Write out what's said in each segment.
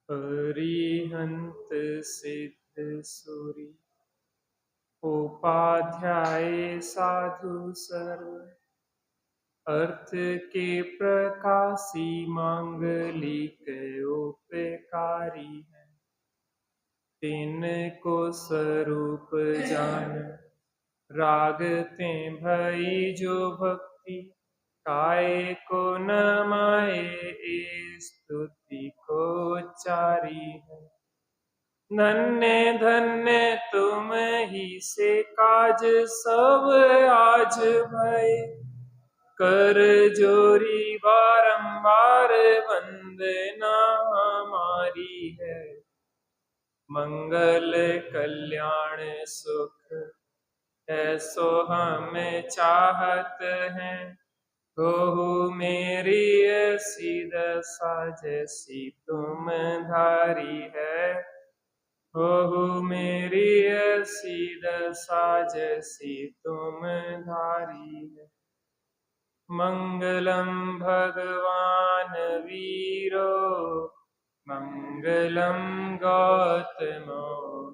अरिहंत सिद्ध सूरि उपाध्याय साधु सर्व अर्थ के प्रकाशी मांगलिक उपकारी है। तिनको स्वरूप जान रागते भई जो भक्ति काय को न माए ए स्तुति को चारी है। धन्य धन्य तुम ही से काज सब आज भय कर जोरी बारंबार वंदना हमारी है। मंगल कल्याण सुख ऐसो हमें चाहत है। हो मेरी ऐसी दशा जैसी तुम धारी है। हो मेरी ऐसी दशा जैसी तुम धारी है। मंगलम भगवान वीरो मंगलम गौतमो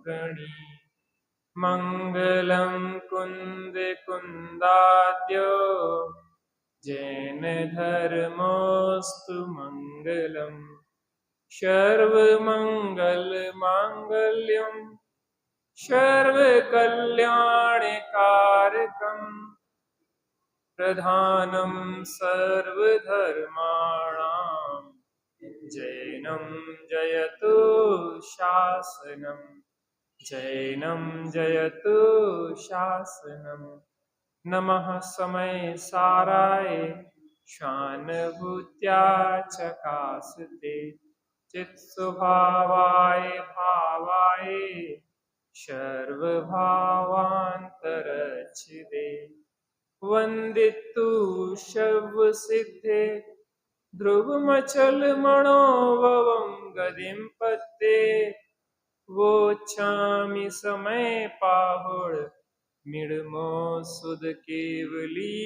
गणी मंगलम कुंद कुंदाद्यो जैन धर्मोस्तु मंगलम सर्व मंगल मांगल्यम सर्व कल्याण कारकम प्रधानम सर्वधर्माणां जैनम जयतु शासनम जैनम जयतु शासनम। नमः समय साराय शानुभूत्या चकासते चित् स्वभावाय भावाय सर्वभावान्तरच्छिदे वंदितु शव सिद्धे ध्रुवमचल मनोभवं गदिं पत्ते वोच्छामि समय पाहुड़ मिड़मो सुध केवली।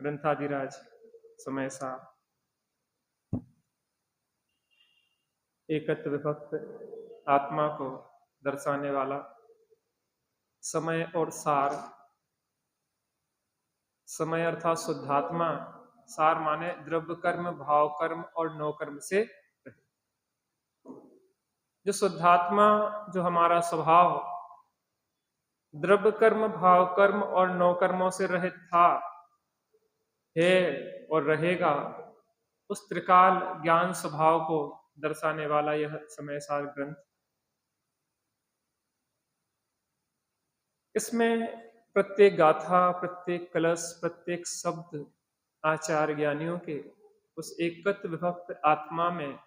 ग्रंथाधिराज समय सा एकत्व विभक्त आत्मा को दर्शाने वाला समय और सार। समय अर्थात शुद्धात्मा, सार माने द्रव्य कर्म, भाव कर्म और नौ कर्म से रहित। जो शुद्धात्मा, जो हमारा स्वभाव द्रव्य कर्म, भाव कर्म और नौ कर्मों से रहित था, है और रहेगा, उस त्रिकाल ज्ञान स्वभाव को दर्शाने वाला यह समय सार ग्रंथ। इसमें प्रत्येक गाथा, प्रत्येक कलश, प्रत्येक शब्द आचार्य ज्ञानियों के उस एकत्व विभक्त आत्मा में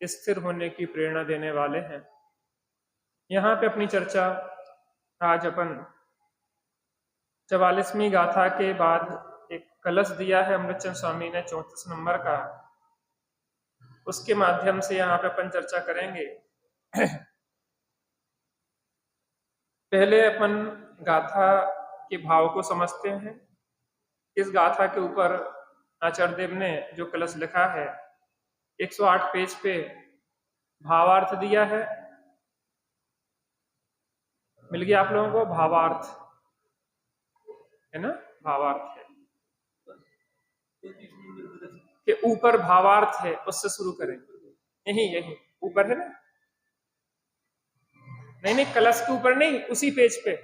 स्थिर होने की प्रेरणा देने वाले हैं। यहाँ पे अपनी चर्चा आज अपन 44वीं गाथा के बाद एक कलश दिया है अमृतचंद स्वामी ने 34 नंबर का, उसके माध्यम से यहाँ पे अपन चर्चा करेंगे। पहले अपन गाथा के भाव को समझते हैं। इस गाथा के ऊपर आचार्य देव ने जो कलश लिखा है 108 पेज पे भावार्थ दिया है। मिल गया आप लोगों को? भावार्थ है ना, भावार्थ है कि ऊपर भावार्थ है, उससे शुरू करें। यही ऊपर है ना? नहीं, कलश के ऊपर नहीं, उसी पेज पे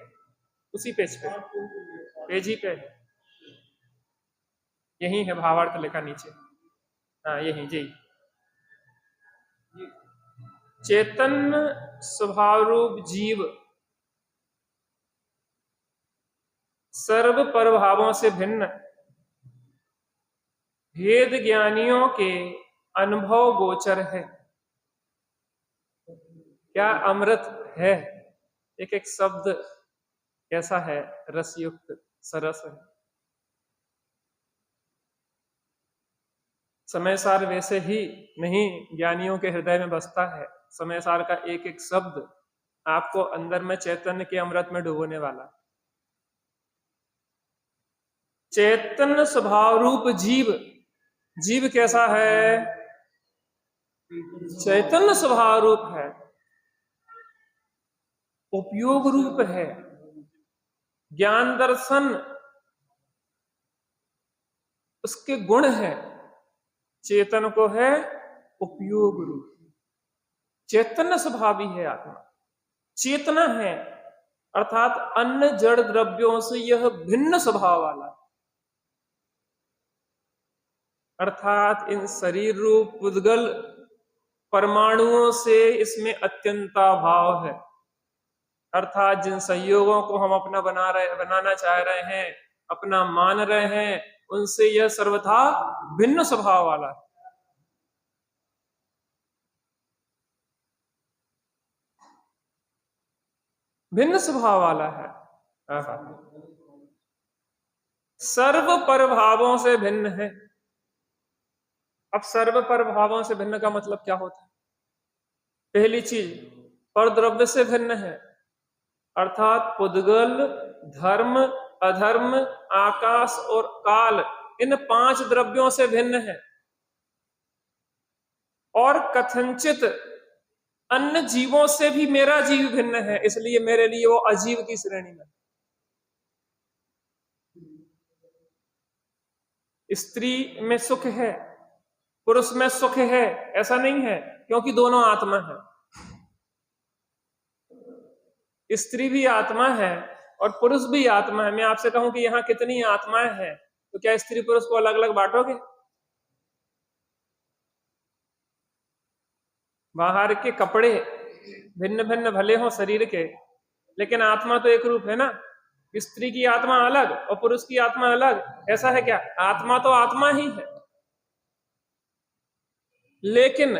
पेज ही पे यही है भावार्थ लिखा नीचे। हाँ, यही जी। चैतन्य स्वभाव रूप जीव सर्व परभावों से भिन्न भेद ज्ञानियों के अनुभव गोचर है। क्या अमृत है? एक एक शब्द कैसा है? रसयुक्त, सरस है। समय सार वैसे ही नहीं ज्ञानियों के हृदय में बसता है। समय सार का एक एक शब्द आपको अंदर में चैतन्य के अमृत में डुबोने वाला। चैतन्य स्वभाव रूप जीव जीव कैसा है? चैतन्य स्वभाव रूप है, उपयोग रूप है। ज्ञान दर्शन उसके गुण है, चेतन को है उपयोग रूप। चैतन्य स्वभावी है आत्मा, चेतना है, अर्थात अन्य जड़ द्रव्यों से यह भिन्न स्वभाव वाला है। अर्थात इन शरीर रूप पुद्गल परमाणुओं से इसमें अत्यंताभाव है। अर्थात जिन संयोगों को हम अपना बनाना चाह रहे हैं, अपना मान रहे हैं, उनसे यह सर्वथा भिन्न स्वभाव वाला है। भिन्न स्वभाव वाला है। सर्व परभावों से भिन्न है। अब सर्व परभावों से भिन्न का मतलब क्या होता है? पहली चीज, परद्रव्य से भिन्न है, अर्थात पुद्गल, धर्म, अधर्म, आकाश और काल, इन 5 द्रव्यों से भिन्न है। और कथनचित अन्य जीवों से भी मेरा जीव भिन्न है, इसलिए मेरे लिए वो अजीव की श्रेणी में। स्त्री में सुख है, पुरुष में सुख है, ऐसा नहीं है, क्योंकि दोनों आत्मा है। स्त्री भी आत्मा है और पुरुष भी आत्मा है। मैं आपसे कहूं कि यहां कितनी आत्माएं हैं, तो क्या स्त्री पुरुष को अलग अलग बांटोगे? बाहर के कपड़े भिन्न भिन्न भले हो शरीर के, लेकिन आत्मा तो एक रूप है ना। स्त्री की आत्मा अलग और पुरुष की आत्मा अलग, ऐसा है क्या? आत्मा तो आत्मा ही है। लेकिन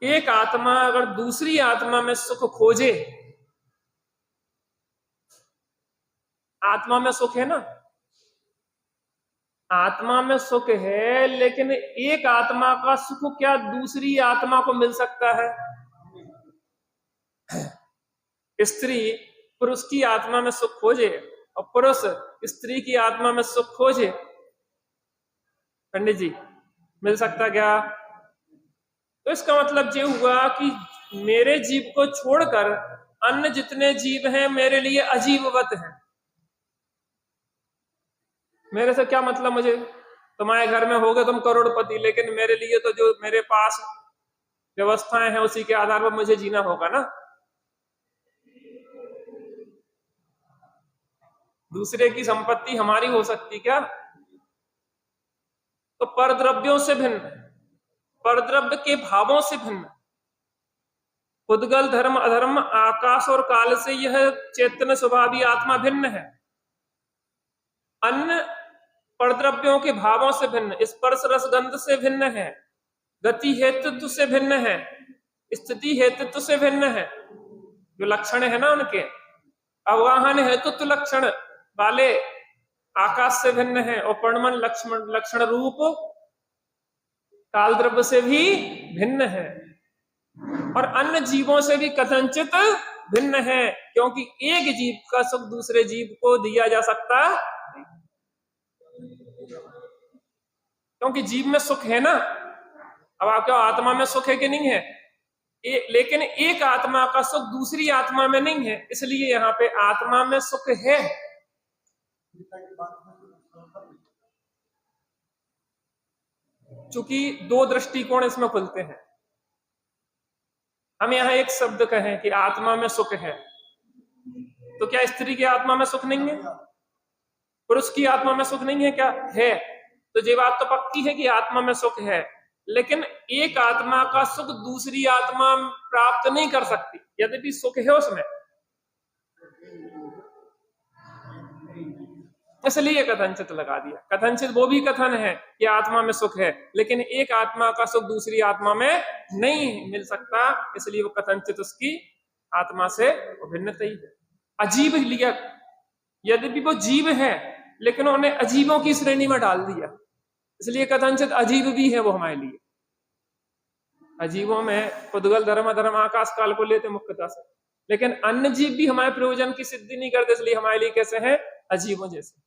एक आत्मा अगर दूसरी आत्मा में सुख खोजे, आत्मा में सुख है ना, आत्मा में सुख है, लेकिन एक आत्मा का सुख क्या दूसरी आत्मा को मिल सकता है? स्त्री पुरुष की आत्मा में सुख खोजे और पुरुष स्त्री की आत्मा में सुख खोजे, पंडित जी, मिल सकता क्या? तो इसका मतलब ये हुआ कि मेरे जीव को छोड़कर अन्य जितने जीव हैं मेरे लिए अजीबवत हैं। मेरे से क्या मतलब? मुझे, तुम्हारे घर में होगे तुम करोड़पति, लेकिन मेरे लिए तो जो मेरे पास व्यवस्थाएं हैं उसी के आधार पर मुझे जीना होगा ना। दूसरे की संपत्ति हमारी हो सकती क्या? तो परद्रव्यों से भिन्न, परद्रव्य के भावों से भिन्न, पुद्गल, धर्म, अधर्म, आकाश और काल से यह चैतन्य स्वभावी आत्मा भिन्न है। अन्य परद्रव्यों के भावों से भिन्न, स्पर्श रस गंध से भिन्न है, गति हेतुत्व से भिन्न है, स्थिति हेतुत्व से भिन्न है, जो लक्षण है ना उनके, अवगाहन हेतुत्व लक्षण वाले आकाश से भिन्न है, और पर्णमन लक्षण रूप काल द्रव्य से भी भिन्न है, और अन्य जीवों से भी कथनचित भिन्न है, क्योंकि एक जीव का सुख दूसरे जीव को दिया जा सकता, क्योंकि जीव में सुख है ना। अब आपके आत्मा में सुख है कि नहीं है? लेकिन एक आत्मा का सुख दूसरी आत्मा में नहीं है, इसलिए यहाँ पे आत्मा में सुख है। चूंकि 2 दृष्टिकोण इसमें खुलते हैं। हम यहाँ एक शब्द कहें कि आत्मा में सुख है, तो क्या स्त्री की आत्मा में सुख नहीं है? पुरुष की आत्मा में सुख नहीं है क्या? है। तो ये बात तो पक्की है कि आत्मा में सुख है, लेकिन एक आत्मा का सुख दूसरी आत्मा प्राप्त नहीं कर सकती, यद्यपि सुख है उसमें। इसलिए कथनचित लगा दिया। कथनचित वो भी कथन है कि आत्मा में सुख है, लेकिन एक आत्मा का सुख दूसरी आत्मा में नहीं मिल सकता, इसलिए वो कथनचित उसकी आत्मा से भिन्नता ही है। अजीब लिया, यद्यपि वो जीव है लेकिन उन्हें अजीबों की श्रेणी में डाल दिया, इसलिए कथनचित अजीब भी है वो हमारे लिए। अजीबों में पुद्गल, धर्म, अधर्म, आकाश, काल को लेते मुख्यता से, लेकिन अन्य जीव भी हमारे प्रयोजन की सिद्धि नहीं करते, इसलिए हमारे लिए कैसे हैं? अजीबों जैसे।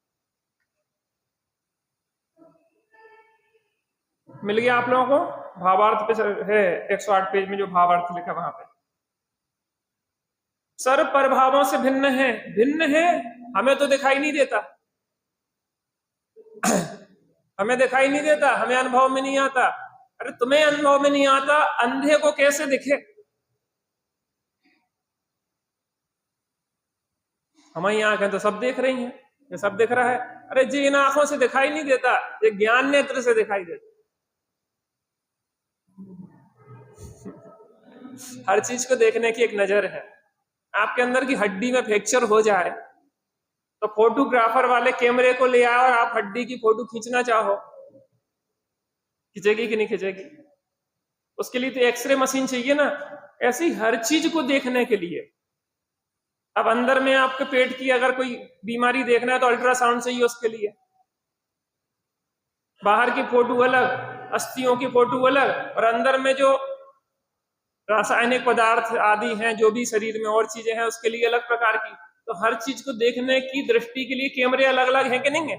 मिल गया आप लोगों को? भावार्थ पे है 108 पेज में जो भावार्थ लिखा वहां पे। सर्व प्रभावों से भिन्न है। भिन्न है, हमें तो दिखाई नहीं देता। हमें दिखाई नहीं देता, हमें अनुभव में नहीं आता। अरे तुम्हें अनुभव में नहीं आता, अंधे को कैसे दिखे? हमारी आंखें तो सब देख रही हैं, ये सब दिख रहा है। अरे जी इन आंखों से दिखाई नहीं देता, ये ज्ञान नेत्र से दिखाई देता। हर चीज को देखने की एक नजर है। आपके अंदर की हड्डी में फ्रैक्चर हो जाए तो फोटोग्राफर वाले कैमरे को ले आओ और आप हड्डी की फोटो खींचना चाहो, खींचेगी कि नहीं खींचेगी? उसके लिए तो एक्सरे मशीन चाहिए ना। ऐसी हर चीज को देखने के लिए, अब अंदर में आपके पेट की अगर कोई बीमारी देखना है तो अल्ट्रासाउंड चाहिए उसके लिए। बाहर की फोटो अलग, अस्थियों की फोटो अलग, और अंदर में जो रासायनिक पदार्थ आदि हैं, जो भी शरीर में और चीजें हैं, उसके लिए अलग प्रकार की। तो हर चीज को देखने की दृष्टि के लिए कैमरे अलग अलग हैं कि नहीं है?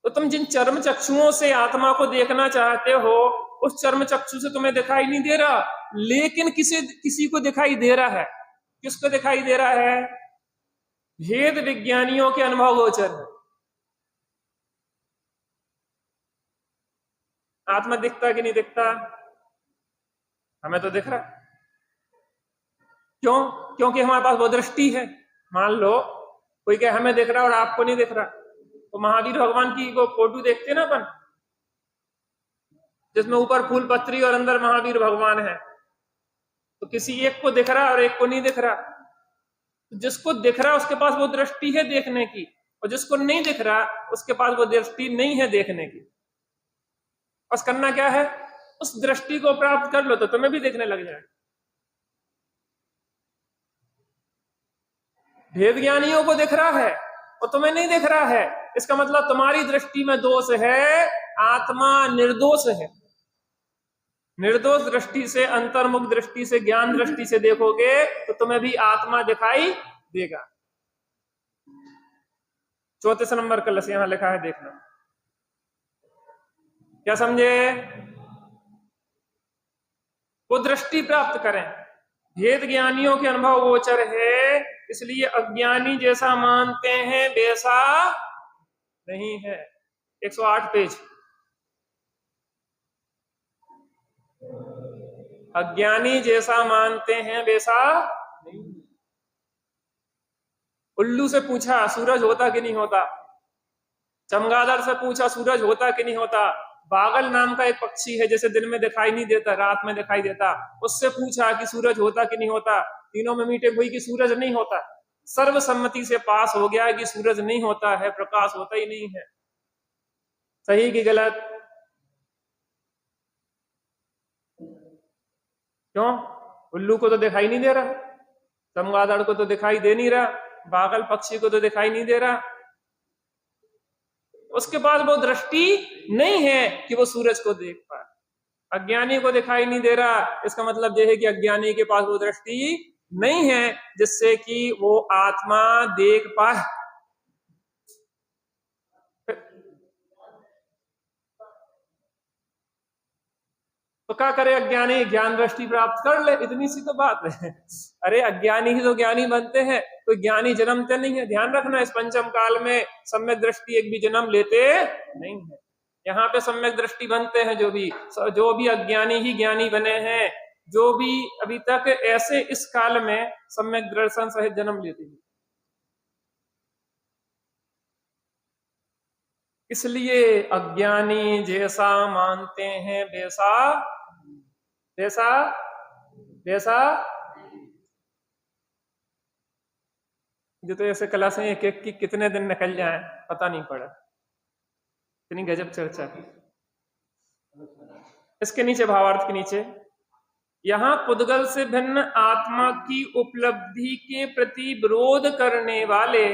तो तुम जिन चर्म चक्षुओं से आत्मा को देखना चाहते हो, उस चर्म चक्षु से तुम्हें दिखाई नहीं दे रहा, लेकिन किसी को दिखाई दे रहा है। किसको दिखाई दे रहा है? भेद विज्ञानियों के अनुभव गोचर है। आत्मा दिखता कि नहीं दिखता? हमें तो दिख रहा। क्यों? क्योंकि हमारे पास वो दृष्टि है। मान लो कोई कहे हमें दिख रहा और आपको नहीं दिख रहा, तो महावीर भगवान की वो फोटो देखते ना अपन, जिसमें ऊपर फूल पत्री और अंदर महावीर भगवान है, तो किसी एक को दिख रहा और एक को नहीं दिख रहा। तो जिसको दिख रहा उसके पास वो दृष्टि है देखने की, और जिसको नहीं दिख रहा उसके पास वो दृष्टि नहीं है देखने की। बस करना क्या है? उस दृष्टि को प्राप्त कर लो तो तुम्हें भी देखने लग जाए। भेद ज्ञानियों को दिख रहा है और तुम्हें नहीं दिख रहा है, इसका मतलब तुम्हारी दृष्टि में दोष है। आत्मा निर्दोष है। निर्दोष दृष्टि से, अंतर्मुख दृष्टि से, ज्ञान दृष्टि से देखोगे तो तुम्हें भी आत्मा दिखाई देगा। 34 नंबर कलश यहां लिखा है, देखना। क्या समझे? वो दृष्टि प्राप्त करें। भेद ज्ञानियों के अनुभव गोचर है, इसलिए अज्ञानी जैसा मानते हैं वैसा नहीं है। 108 पेज। अज्ञानी जैसा मानते हैं वैसा नहीं। उल्लू से पूछा सूरज होता कि नहीं होता, चमगादड़ से पूछा सूरज होता कि नहीं होता, बागल नाम का एक पक्षी है जैसे दिन में दिखाई नहीं देता, रात में दिखाई देता, उससे पूछा कि सूरज होता कि नहीं होता। तीनों में मीटिंग हुई कि सूरज नहीं होता। सर्वसम्मति से पास हो गया कि सूरज नहीं होता है, प्रकाश होता ही नहीं है। सही कि गलत? क्यों? उल्लू को तो दिखाई नहीं दे रहा, चमगादड़ को तो दिखाई दे नहीं रहा, बागल पक्षी को तो दिखाई नहीं दे रहा। उसके पास वो दृष्टि नहीं है कि वो सूरज को देख पाए। अज्ञानी को दिखाई नहीं दे रहा, इसका मतलब यह है कि अज्ञानी के पास वो दृष्टि नहीं है जिससे कि वो आत्मा देख पाए। तो क्या करे अज्ञानी? ज्ञान दृष्टि प्राप्त कर ले, इतनी सी तो बात है। अरे अज्ञानी ही तो ज्ञानी बनते हैं, कोई ज्ञानी जन्मते नहीं है। ध्यान रखना, इस पंचम काल में सम्यक दृष्टि एक भी जन्म लेते नहीं है। यहाँ पे सम्यक दृष्टि बनते हैं जो भी अज्ञानी ही ज्ञानी बने हैं, जो भी अभी तक ऐसे इस काल में सम्यक दर्शन सहित जन्म लेते हैं। इसलिए अज्ञानी जैसा मानते हैं वैसा वैसा वैसा जो तो ऐसे कला से एक एक की कितने दिन निकल जाए पता नहीं पड़ा। इतनी गजब चर्चा की। इसके नीचे भावार्थ के नीचे, यहां पुद्गल से भिन्न आत्मा की उपलब्धि के प्रति विरोध करने वाले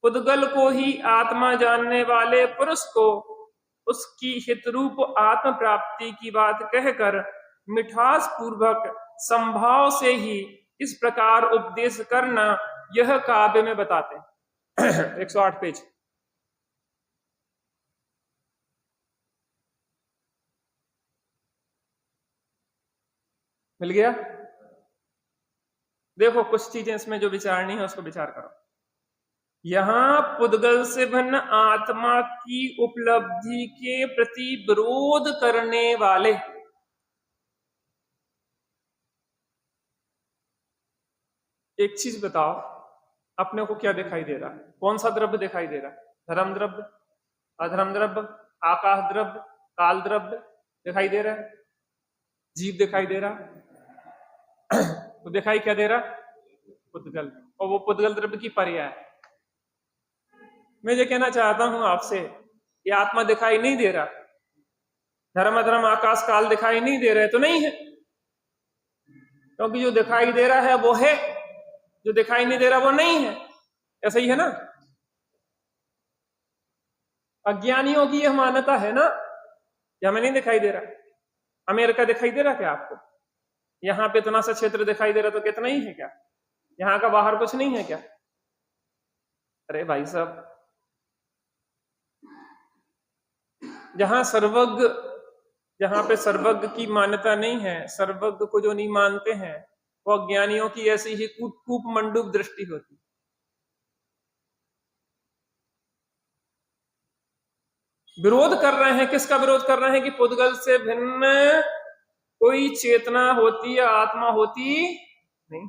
पुद्गल को ही आत्मा जानने वाले पुरुष को उसकी हितरूप आत्म प्राप्ति की बात कहकर मिठास पूर्वक संभाव से ही इस प्रकार उपदेश करना यह काव्य में बताते हैं। 108 पेज। मिल गया? देखो कुछ चीजें इसमें जो विचारनी है उसको विचार करो। यहां पुद्गल से भिन्न आत्मा की उपलब्धि के प्रति विरोध करने वाले, एक चीज बताओ, अपने को क्या दिखाई दे रहा है? कौन सा द्रव्य दिखाई दे रहा है? धर्म द्रव्य, अधर्म द्रव्य, आकाश द्रव्य, काल द्रव्य दिखाई दे रहा है, जीव दिखाई दे रहा। तो दिखाई क्या दे रहा? पुद्गल। और वो पुद्गल द्रव्य की पर्याय है। मैं ये कहना चाहता हूं आपसे, ये आत्मा दिखाई नहीं दे रहा, धर्म अधर्म आकाश काल दिखाई नहीं दे रहे, तो नहीं है, क्योंकि जो दिखाई दे रहा है वो है, जो दिखाई नहीं दे रहा वो नहीं है। ऐसा ही है ना? अज्ञानियों की यह मान्यता है ना कि हमें नहीं दिखाई दे रहा। अमेरिका दिखाई दे रहा क्या आपको? यहां पे इतना सा क्षेत्र दिखाई दे रहा तो कितना ही है क्या? यहां का बाहर कुछ नहीं है क्या? अरे भाई साहब, जहां सर्वज्ञ, जहां पे सर्वज्ञ की मान्यता नहीं है, सर्वज्ञ को जो नहीं मानते हैं, वो अज्ञानियों की ऐसी ही कूप मंडूक दृष्टि होती। विरोध कर रहे हैं, किसका विरोध कर रहे हैं? कि पुद्गल से भिन्न कोई चेतना होती या आत्मा होती नहीं।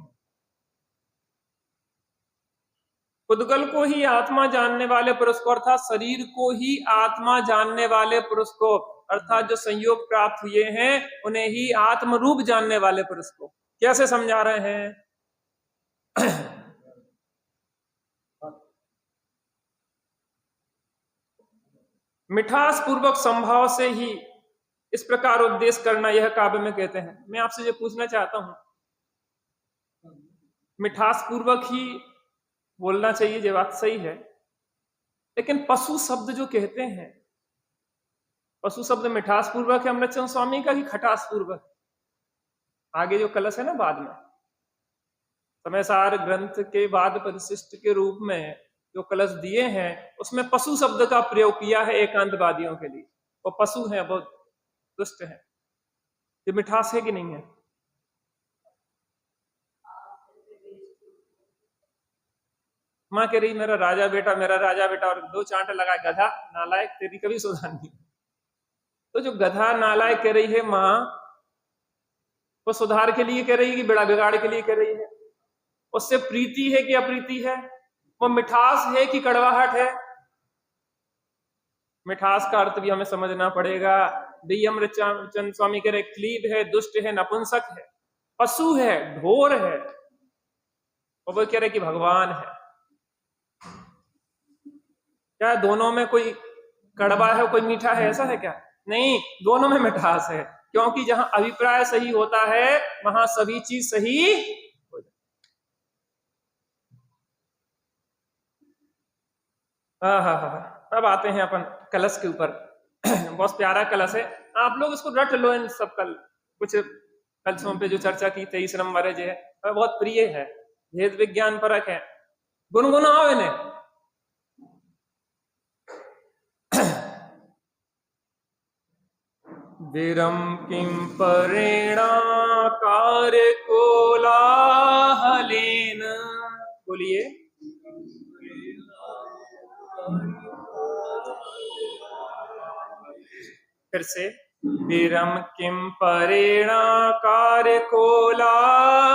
पुद्गल को ही आत्मा जानने वाले पुरुष को, अर्थात शरीर को ही आत्मा जानने वाले पुरुष को, अर्थात जो संयोग प्राप्त हुए हैं उन्हें ही आत्म रूप जानने वाले पुरुष को कैसे समझा रहे हैं? मिठास पूर्वक संभाव से ही इस प्रकार उपदेश करना, यह काव्य में कहते हैं। मैं आपसे ये पूछना चाहता हूं, मिठास पूर्वक ही बोलना चाहिए, ये बात सही है, लेकिन पशु शब्द जो कहते हैं, पशु शब्द मिठास पूर्वक है अमृतचंद स्वामी का कि खटास पूर्वक? आगे जो कलश है ना, बाद में समयसार ग्रंथ के बाद परिशिष्ट के रूप में जो कलश दिए हैं, उसमें पशु शब्द का प्रयोग किया है एकांतवादियों के लिए। वो पशु हैं, बहुत दुष्ट हैं। ये मिठास है कि नहीं है? माँ कह रही मेरा राजा बेटा, मेरा राजा बेटा, और दो चांटे लगाए, गधा नालायक, तेरी कभी सुधार नहीं। तो जो गधा नालायक कह रही है माँ, वो सुधार के लिए कह रही है कि बेड़ा बिगाड़ के लिए कह रही है? उससे प्रीति है कि अप्रीति है? वो मिठास है कि कड़वाहट है? मिठास का अर्थ भी हमें समझना पड़ेगा। डी अमृतचंद स्वामी कह रहे क्लीब है, दुष्ट है, नपुंसक है, पशु है, ढोर है, और वो कह रहे कि भगवान है। क्या दोनों में कोई कड़वा है, कोई मीठा है? ऐसा है क्या? नहीं, दोनों में मिठास है, क्योंकि जहां अभिप्राय सही होता है वहां सभी चीज सही हो जाती। हाँ हाँ हाँ, अब आते हैं अपन कलश के ऊपर। बहुत प्यारा कलश है, आप लोग इसको रट लो। इन सब कल कुछ कलशों पे जो चर्चा की 23 नंबर है, बहुत प्रिय है, भेद विज्ञान परक है, गुनगुनाओ इन्हें। विरम किं परिणाकार कोलाहलेन, बोलिए। फिर से, विरम किं परिणाकार कोलाहलेन,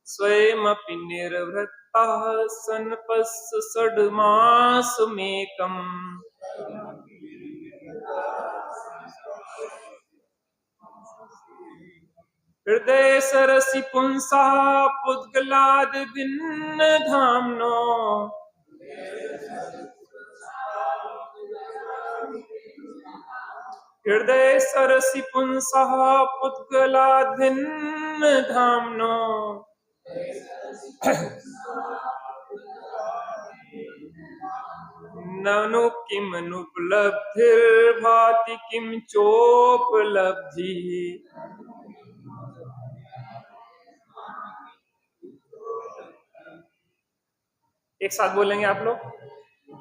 स्वयमपि निर्वृत्तः सन्पश्य षड्मासमेकम्। हृदय सरसि पुंसा पुद्गलाद भिन्न धाम्नो, हृदय सरसि पुंसा पुद्गलाद भिन्न धाम्नो, ननु किमनुपलब्धिर्भाति किं चोपलब्धि। एक साथ बोलेंगे आप लोग।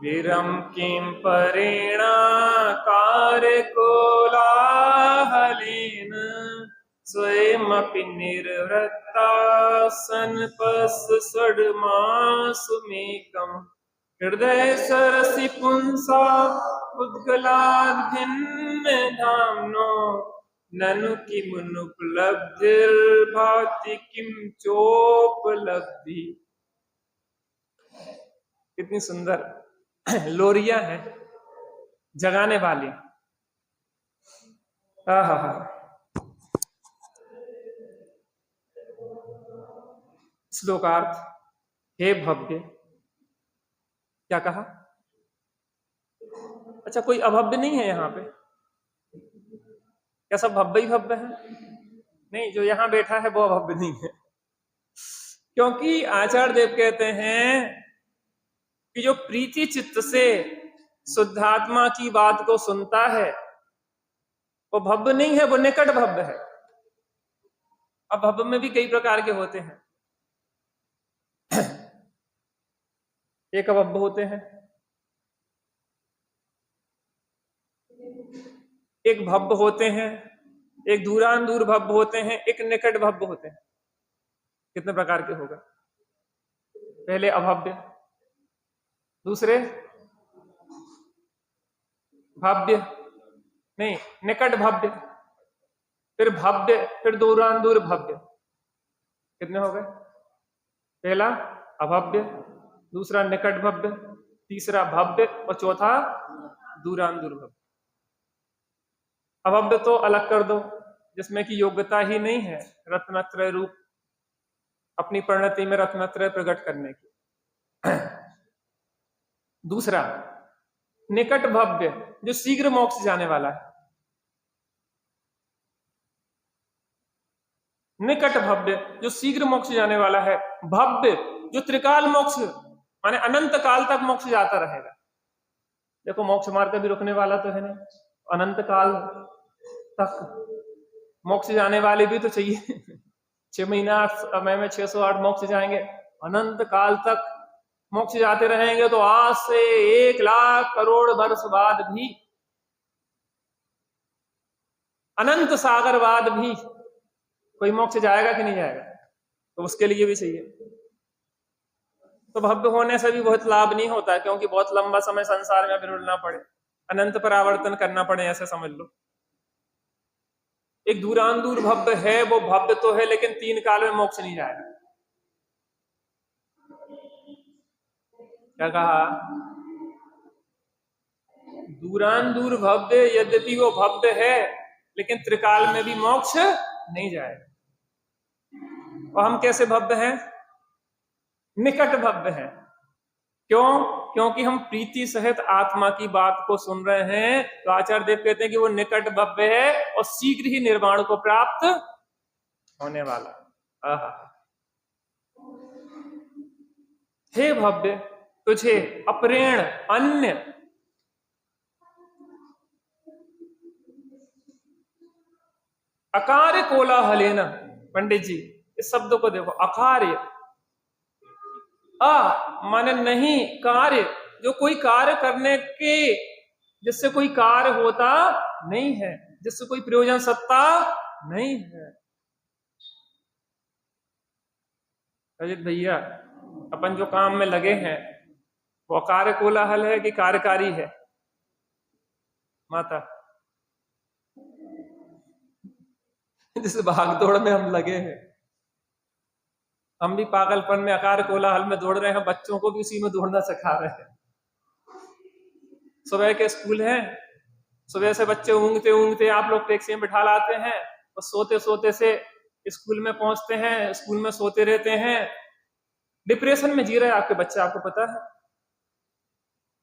विरम किं परेणाकारकोलाहलेन स्वयमपि निर्वृत्ता सन्पश्यन्मासुमेकम् हृदय सरसि पुंसा उद्गलाद्भिन्न धाम्नो ननु किमुपलब्धिर्भाति किं चोपलब्धि। कितनी सुंदर लोरियां हैं, जगाने वाली। आहा, श्लोकार्थ। हे भव्य, क्या कहा? अच्छा, कोई अभव्य नहीं है यहाँ पे? क्या सब भव्य ही भव्य है? नहीं, जो यहाँ बैठा है वो अभव्य नहीं है, क्योंकि आचार्य देव कहते हैं कि जो प्रीति चित्त से शुद्धात्मा की बात को सुनता है वो भव्य नहीं है, वो निकट भव्य है। अब भव्य में भी कई प्रकार के होते हैं। एक अभव्य होते हैं, एक भव्य होते हैं, एक दूरान दूर भव्य होते हैं, एक निकट भव्य होते हैं। कितने प्रकार के होगा? पहले अभव्य, दूसरे भव्य, नहीं निकट भव्य, फिर भव्य, फिर दूरान दूर भव्य। कितने हो गए? पहला अभव्य, दूसरा निकट भव्य, तीसरा भव्य और चौथा दूरान दूर भव्य। अभव्य तो अलग कर दो, जिसमें कि योग्यता ही नहीं है रत्नत्रय रूप अपनी परिणति में रत्नत्रय प्रकट करने की। दूसरा निकट भव्य, जो शीघ्र मोक्ष जाने वाला है। निकट भव्य, जो शीघ्र मोक्ष जाने वाला है। भव्य, जो त्रिकाल मोक्ष माने अनंत काल तक मोक्ष जाता रहेगा। देखो, मोक्ष मार्ग का भी रुकने वाला तो है नहीं, अनंत काल तक मोक्ष जाने वाले भी तो चाहिए। 6 महीना समय में 608 मोक्ष जाएंगे, अनंत काल तक मोक्ष जाते रहेंगे, तो आज से 1 लाख करोड़ वर्ष बाद भी, अनंत सागर बाद भी कोई मोक्ष जाएगा कि नहीं जाएगा? तो उसके लिए भी चाहिए। तो भव्य होने से भी बहुत लाभ नहीं होता, क्योंकि बहुत लंबा समय संसार में बिरुलना पड़े, अनंत परावर्तन करना पड़े, ऐसे समझ लो। एक दूरान दूर भव्य है, वो भव्य तो है लेकिन 3 काल में मोक्ष नहीं जाएगा। क्या कहा? दूरान दूर भव्य यद्यपि वो भव्य है लेकिन त्रिकाल में भी मोक्ष नहीं जाएगा। और हम कैसे भव्य हैं? निकट भव्य हैं। क्यों? क्योंकि हम प्रीति सहित आत्मा की बात को सुन रहे हैं, तो आचार्य देव कहते हैं कि वो निकट भव्य है और शीघ्र ही निर्वाण को प्राप्त होने वाला। आहा, हे भव्य, तुझे अपरेण अन्य अकार्य कोलाहलेन। पंडित जी, इस शब्द को देखो, अकार्य, माने नहीं, कार्य, जो कोई कार्य करने के, जिससे कोई कार्य होता नहीं है, जिससे कोई प्रयोजन सत्ता नहीं है। अजित भैया, अपन जो काम में लगे हैं वो कार्य कोलाहल है कि कार्यकारी है? माता, जिस भागदौड़ में हम लगे हैं, हम भी पागलपन में अकार कोलाहल में दौड़ रहे हैं, बच्चों को भी उसी में दौड़ना सिखा रहे हैं। सुबह के स्कूल हैं, सुबह से बच्चे ऊँगते ऊँगते आप लोग टैक्सी में बिठा लाते हैं और सोते सोते से स्कूल में पहुंचते हैं, स्कूल में सोते रहते हैं। डिप्रेशन में जी रहे हैं आपके बच्चे, आपको पता है?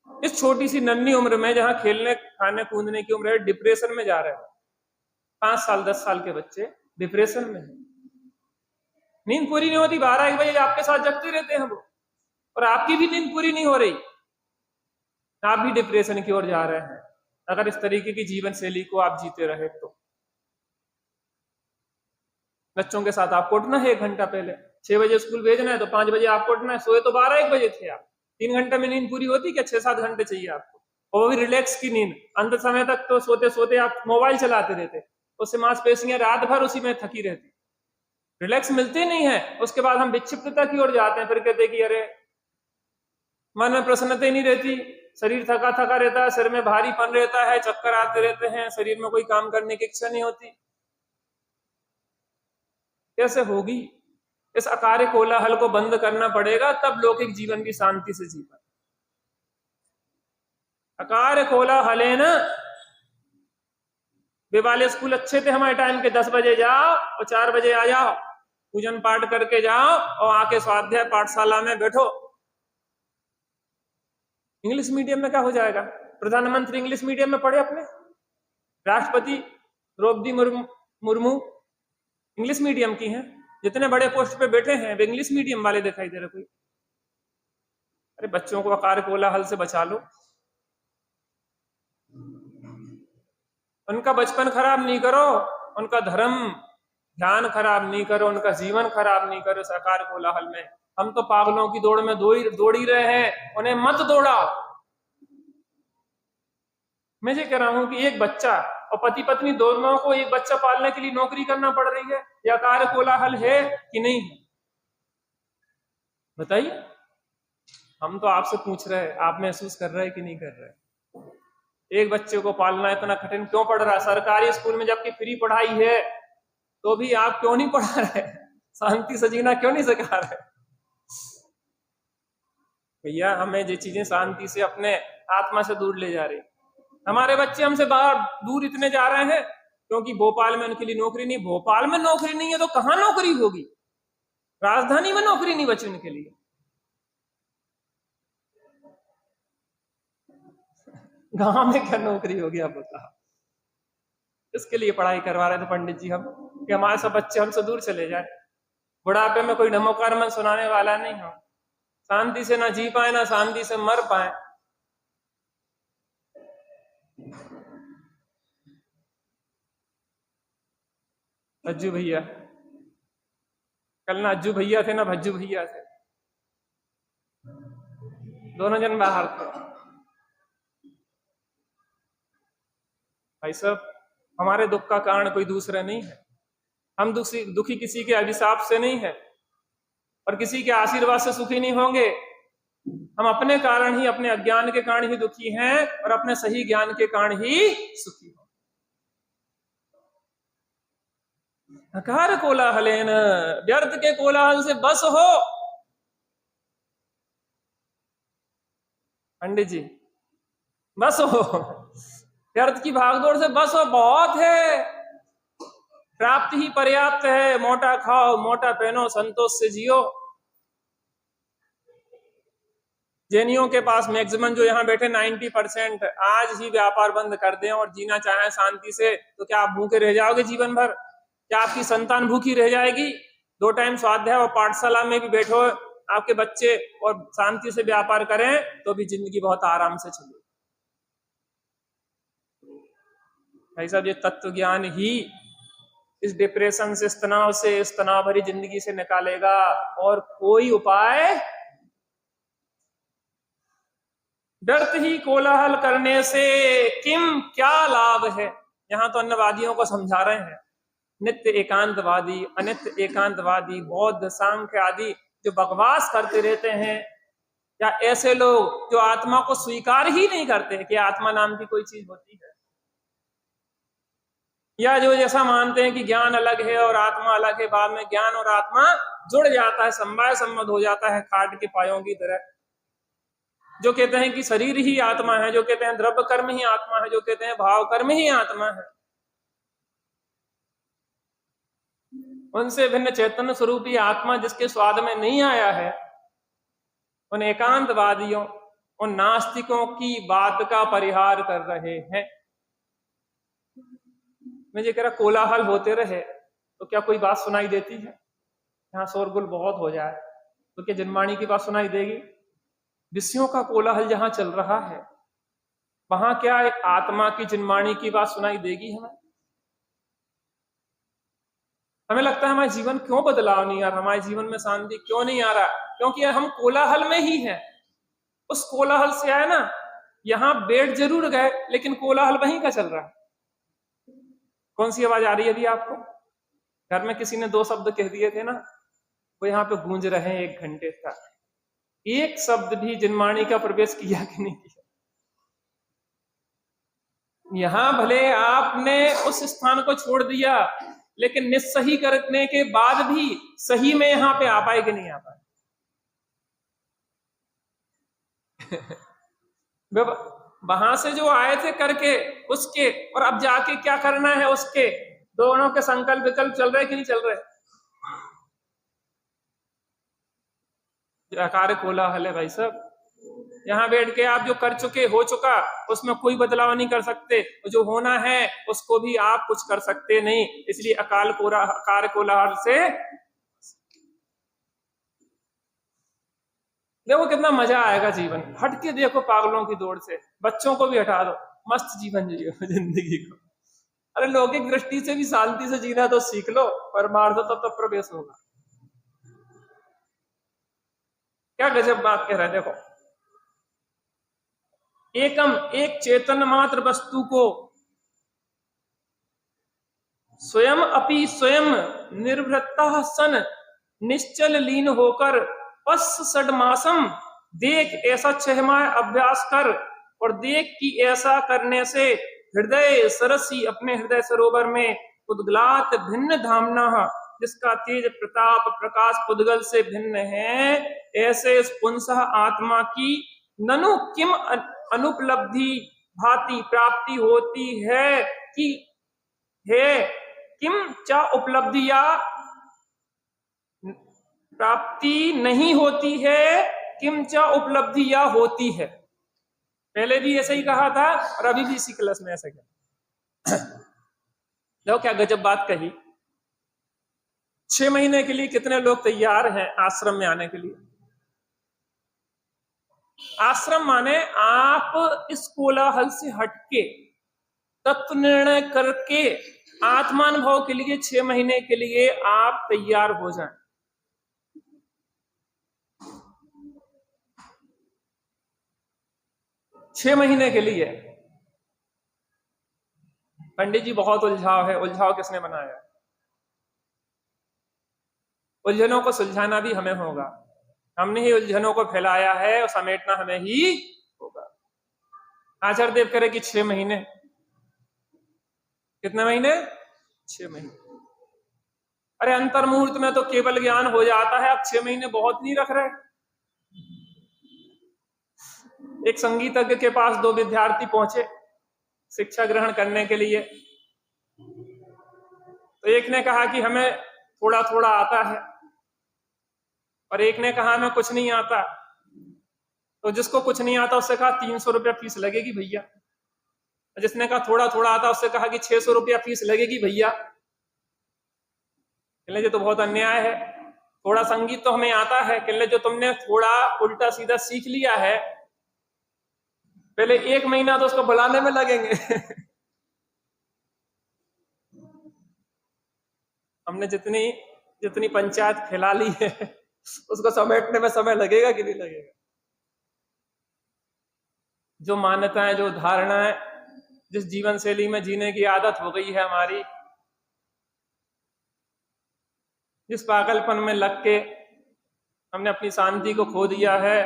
इस छोटी सी नन्ही उम्र में, जहां खेलने खाने कूदने की उम्र है, डिप्रेशन में जा रहे हैं। 5 साल 10 साल के बच्चे डिप्रेशन में हैं। नींद पूरी नहीं होती, 12-1 बजे आपके साथ जगते रहते हैं वो, और आपकी भी नींद पूरी नहीं हो रही, आप भी डिप्रेशन की ओर जा रहे हैं। अगर इस तरीके की जीवन शैली को आप जीते रहे तो बच्चों के साथ आपको उठना है 1 घंटा पहले, 6 बजे स्कूल भेजना है तो 5 बजे आपको उठना है। सोए तो 12-1 बजे थे आप, 3 घंटे में नींद पूरी होती क्या? 6-7 घंटे चाहिए आपको, और वो भी रिलैक्स की नींद। अंत समय तक तो सोते सोते आप मोबाइल चलाते रहते, उससे मांसपेशियां रात भर उसी में थकी रहती, रिलैक्स मिलती नहीं है। उसके बाद हम विक्षिप्तता की ओर जाते हैं, फिर कहते हैं कि अरे मन में प्रसन्नता ही नहीं रहती, शरीर थका थका रहता है, सिर में भारीपन रहता है, चक्कर आते रहते हैं, शरीर में कोई काम करने की इच्छा नहीं होती। कैसे होगी? इस अकार्य कोलाहल को बंद करना पड़ेगा, तब लौकिक जीवन की शांति से जी पाए। अकार्य कोलाहल है ना, वे वाले स्कूल अच्छे थे हमारे टाइम के, 10 बजे जाओ और 4 बजे आ जाओ, पूजन पाठ करके जाओ और आके स्वाध्याय पाठशाला में बैठो। इंग्लिश मीडियम में क्या हो जाएगा? प्रधानमंत्री इंग्लिश मीडियम में पढ़े अपने, राष्ट्रपति द्रौपदी मुर्मू इंग्लिश मीडियम की हैं, जितने बड़े पोस्ट पे बैठे हैं वे इंग्लिश मीडियम वाले दिखाई दे रहे कोई। अरे बच्चों को अकार्य कोलाहल से बचा लो, उनका बचपन खराब नहीं करो, उनका धर्म ध्यान खराब नहीं करो, उनका जीवन खराब नहीं करो इस अकार्य कोलाहल में। हम तो पागलों की दौड़ में दौड़ ही रहे हैं, उन्हें मत दौड़ाओ। मैं ये कह रहा हूं कि एक बच्चा और पति पत्नी दोनों को एक बच्चा पालने के लिए नौकरी करना पड़ रही है, यह अकार्य कोलाहल है कि नहीं है? बताइए। हम तो आपसे पूछ रहे हैं, आप महसूस कर रहे हैं कि नहीं कर रहे? एक बच्चे को पालना इतना कठिन क्यों पड़ रहा है? सरकारी स्कूल में जबकि फ्री पढ़ाई है तो भी आप क्यों नहीं पढ़ा रहे? शांति से जीना क्यों नहीं सिखा रहे? भैया हमें ये चीजें शांति से अपने आत्मा से दूर ले जा रही। हमारे बच्चे हमसे बाहर दूर इतने जा रहे हैं क्योंकि भोपाल में उनके लिए नौकरी नहीं। भोपाल में नौकरी नहीं है तो कहां नौकरी होगी? राजधानी में नौकरी नहीं बची उनके लिए, गांव में क्या नौकरी होगी आप बताओ? इसके लिए पढ़ाई करवा रहे थे पंडित जी हम, कि हमारे सब बच्चे हमसे दूर चले जाए, बुढ़ापे में कोई नमोकार मन सुनाने वाला नहीं हो, शांति से ना जी पाए ना शांति से मर पाए। अज्जू भैया, कल ना अज्जू भैया थे ना भज्जू भैया थे, दोनों जन बाहर थे। भाई साहब हमारे दुख का कारण कोई दूसरा नहीं है, हम दुखी किसी के अभिशाप से नहीं है और किसी के आशीर्वाद से सुखी नहीं होंगे। हम अपने कारण ही, अपने अज्ञान के कारण ही दुखी हैं और अपने सही ज्ञान के कारण ही सुखी हों। अकार्य कोलाहलेन, व्यर्थ के कोलाहल से बस हो। पंडित जी बस हो, व्यर्थ की भागदौड़ से बस हो, बहुत है, प्राप्ति ही पर्याप्त है। मोटा खाओ मोटा पहनो संतोष से जियो। जैनियों के पास मैक्सिमम जो यहाँ बैठे 90% आज ही व्यापार बंद कर दें और जीना चाहें शांति से, तो क्या आप भूखे रह जाओगे जीवन भर? क्या आपकी संतान भूखी रह जाएगी? 2 टाइम स्वाध्याय और पाठशाला में भी बैठो आपके बच्चे और शांति से व्यापार करें तो भी जिंदगी बहुत आराम से चलेगी। भाई साहब ये तत्व ज्ञान ही इस डिप्रेशन से, इस तनाव से, इस तनाव भरी जिंदगी से निकालेगा, और कोई उपाय। व्यर्थ ही कोलाहल करने से किम, क्या लाभ है? यहां तो अन्नवादियों को समझा रहे हैं, नित्य एकांतवादी, अनित्य एकांतवादी, बौद्ध, सांख्य आदि जो बकवास करते रहते हैं, या ऐसे लोग जो आत्मा को स्वीकार ही नहीं करते कि आत्मा नाम की कोई चीज होती है, या जो जैसा मानते हैं कि ज्ञान अलग है और आत्मा अलग है, बाद में ज्ञान और आत्मा जुड़ जाता है, समवाय संबंध हो जाता है खाट के पायों की तरह। जो कहते हैं कि शरीर ही आत्मा है, जो कहते हैं द्रव्य कर्म ही आत्मा है, जो कहते हैं भाव कर्म ही आत्मा है, उनसे भिन्न चैतन्य स्वरूपी आत्मा जिसके स्वाद में नहीं आया है, उन एकांतवादियों, उन नास्तिकों की बात का परिहार कर रहे हैं। मैं ये कह रहा, कोलाहल होते रहे तो क्या कोई बात सुनाई देती है? यहाँ शोरगुल बहुत हो जाए तो क्या जनवाणी की बात सुनाई देगी? विषयों का कोलाहल जहां चल रहा है वहां क्या आत्मा की जनवाणी की बात सुनाई देगी? हमें लगता है हमारे जीवन क्यों बदलाव नहीं आ रहा, हमारे जीवन में शांति क्यों नहीं आ रहा? क्योंकि हम कोलाहल में ही हैं। उस कोलाहल से आया ना, यहां बैठ जरूर गए लेकिन कोलाहल वहीं का चल रहा है। कौन सी आवाज आ रही है अभी आपको? घर में किसी ने 2 शब्द कह दिए थे ना, वो यहाँ पे गूंज रहे हैं 1 घंटे तक। एक शब्द भी जिनवाणी का प्रवेश किया कि नहीं किया। यहां भले आपने उस स्थान को छोड़ दिया, लेकिन निस्सही करने के बाद भी सही में यहां पे आ पाए कि नहीं आ पाए? वहां से जो आए थे करके उसके, और अब जाके क्या करना है उसके, दोनों के संकल्प विकल्प चल रहे कि नहीं चल रहे? आकार कोलाहल है भाई साहब। यहाँ बैठ के आप जो कर चुके, हो चुका, उसमें कोई बदलाव नहीं कर सकते। जो होना है उसको भी आप कुछ कर सकते नहीं, इसलिए अकाल आकार कोलाहल से देखो कितना मजा आएगा जीवन। हट के देखो पागलों की दौड़ से, बच्चों को भी हटा दो, मस्त जीवन जियो जिंदगी को। अरे लौकिक दृष्टि से भी शांति से जीना तो सीख लो, परमार्थ तो प्रवेश होगा। क्या गजब बात कह रहा है। देखो, एकम एक चेतन मात्र वस्तु को स्वयं अपि स्वयं निर्वृत्ता सन निश्चल लीन होकर पश्च षड्मासम देख, ऐसा 6 माह अभ्यास कर, और देख कि ऐसा करने से हृदय सरसी अपने हृदय सरोवर में उद्गलात भिन्न धामना, जिसका तेज प्रताप प्रकाश पुद्गल से भिन्न है, ऐसे पुंसः आत्मा की ननु किम अनुपलब्धि भांति प्राप्ति होती है कि है किम च उपलब्धि या प्राप्ति नहीं होती है, किम च उपलब्धि या होती है। पहले भी ऐसे ही कहा था और अभी भी इसी क्लास में ऐसा क्या। देखो क्या गजब बात कही। 6 महीने के लिए कितने लोग तैयार हैं आश्रम में आने के लिए? आश्रम माने आप इस कोलाहल से हटके तत्व निर्णय करके आत्मानुभव के लिए 6 महीने के लिए आप तैयार हो जाएं। छह महीने के लिए। पंडित जी बहुत उलझाव है। उलझाव किसने बनाया? उलझनों को सुलझाना भी हमें होगा। हमने ही उलझनों को फैलाया है और समेटना हमें ही होगा। आचार्य देव करे कि 6 महीने। कितने महीने? 6 महीने। अरे अंतर मुहूर्त में तो केवल ज्ञान हो जाता है, अब 6 महीने बहुत नहीं रख रहे। एक संगीतज्ञ के पास 2 विद्यार्थी पहुंचे शिक्षा ग्रहण करने के लिए। तो एक ने कहा कि हमें थोड़ा थोड़ा आता है, और एक ने कहा हमें कुछ नहीं आता। तो जिसको कुछ नहीं आता उससे कहा 300 रुपया फीस लगेगी भैया। जिसने कहा थोड़ा थोड़ा आता उससे कहा कि 600 रुपया फीस लगेगी भैया। कहले तो बहुत अन्याय है। थोड़ा संगीत तो हमें आता है, कहले जो तुमने थोड़ा उल्टा सीधा सीख लिया है, पहले 1 महीना तो उसको बुलाने में लगेंगे। हमने जितनी जितनी पंचायत फैला ली है उसको समेटने में समय लगेगा कि नहीं लगेगा? जो मान्यताएं, जो धारणाएं, जिस जीवन शैली में जीने की आदत हो गई है हमारी, जिस पागलपन में लग के हमने अपनी शांति को खो दिया है।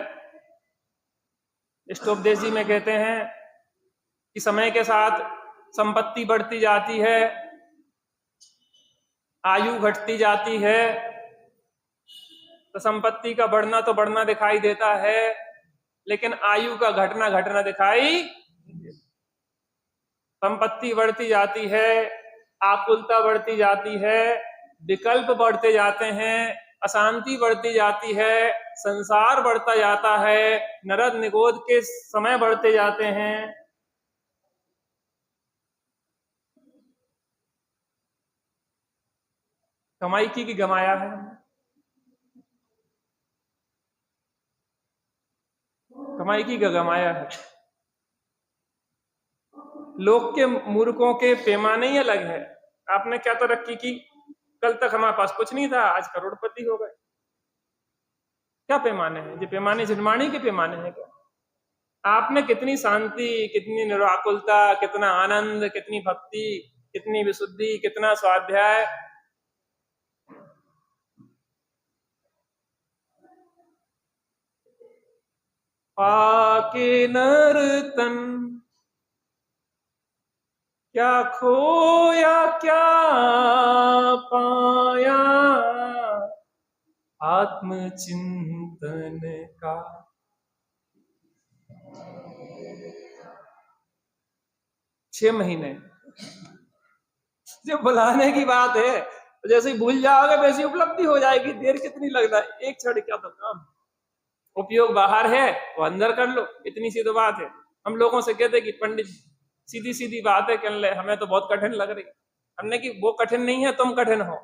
इष्टोपदेश जी में कहते हैं कि समय के साथ संपत्ति बढ़ती जाती है, आयु घटती जाती है। तो संपत्ति का बढ़ना तो बढ़ना दिखाई देता है, लेकिन आयु का घटना घटना दिखाई। संपत्ति बढ़ती जाती है, आकुलता बढ़ती जाती है, विकल्प बढ़ते जाते हैं, अशांति बढ़ती जाती है, संसार बढ़ता जाता है, नरक निगोद के समय बढ़ते जाते हैं। कमाई की गमाया है, कमाई की गमाया है। लोग के मूर्खों के पैमाने ही अलग है। आपने क्या तरक्की की? कल तक हमारे पास कुछ नहीं था, आज करोड़पति हो गए। क्या पैमाने हैं? ये पैमाने जिनवाणी के पैमाने हैं क्या? आप में कितनी शांति, कितनी निराकुलता, कितना आनंद, कितनी भक्ति, कितनी विशुद्धि, कितना स्वाध्याय। पाके नर तन क्या खोया क्या पाया, आत्मचिंतन का। छह महीने जब बुलाने की बात है तो जैसे ही भूल जाओगे वैसी उपलब्धि हो जाएगी। देर कितनी लगता है, एक क्षण क्या तो काम। उपयोग बाहर है वो अंदर कर लो, इतनी सी तो बात है। हम लोगों से कहते कि पंडित सीधी सीधी बात है कर ले, हमें तो बहुत कठिन लग रही। हमने कि वो कठिन नहीं है, तुम कठिन हो।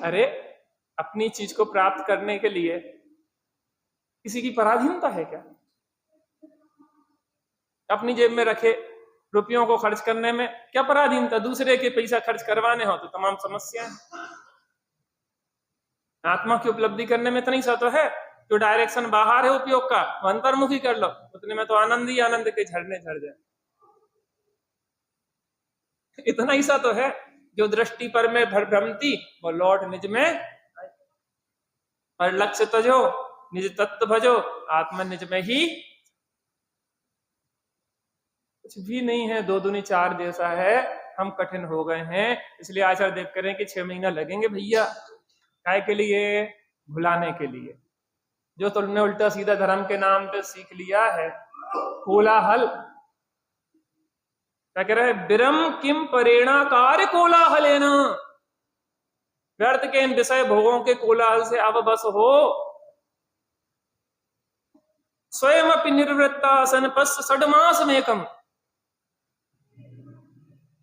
अरे अपनी चीज को प्राप्त करने के लिए किसी की पराधीनता है क्या? अपनी जेब में रखे रुपयों को खर्च करने में क्या पराधीनता? दूसरे के पैसा खर्च करवाने हो तो तमाम समस्याएं। आत्मा की उपलब्धि करने में इतना ही सा तो है, जो डायरेक्शन बाहर है उपयोग का वो अंतर्मुखी कर लो, उतने में तो आनंद ही आनंद के झरने झड़ जाए। इतना ही सा तो है, जो दृष्टि पर में भ्रमती वो लौट निज में, और लक्ष्य तजो निज तत्व भजो, आत्मा निज में ही। कुछ भी नहीं है, 2 दूनी 4 जैसा है। हम कठिन हो गए हैं, इसलिए आचार्य देव करें कि 6 महीना लगेंगे भैया। काय के लिए? भुलाने के लिए। जो तुमने उल्टा सीधा धर्म के नाम पे सीख लिया है, कोलाहल क्या कह रहे हैं? विरम किम परेणा कार्य कोलाहल है ना, व्यर्थ के इन विषय भोगों के कोलाहल से अब बस हो। स्वयं अपनी निर्वृत्ता सनपस षड्मास में कम,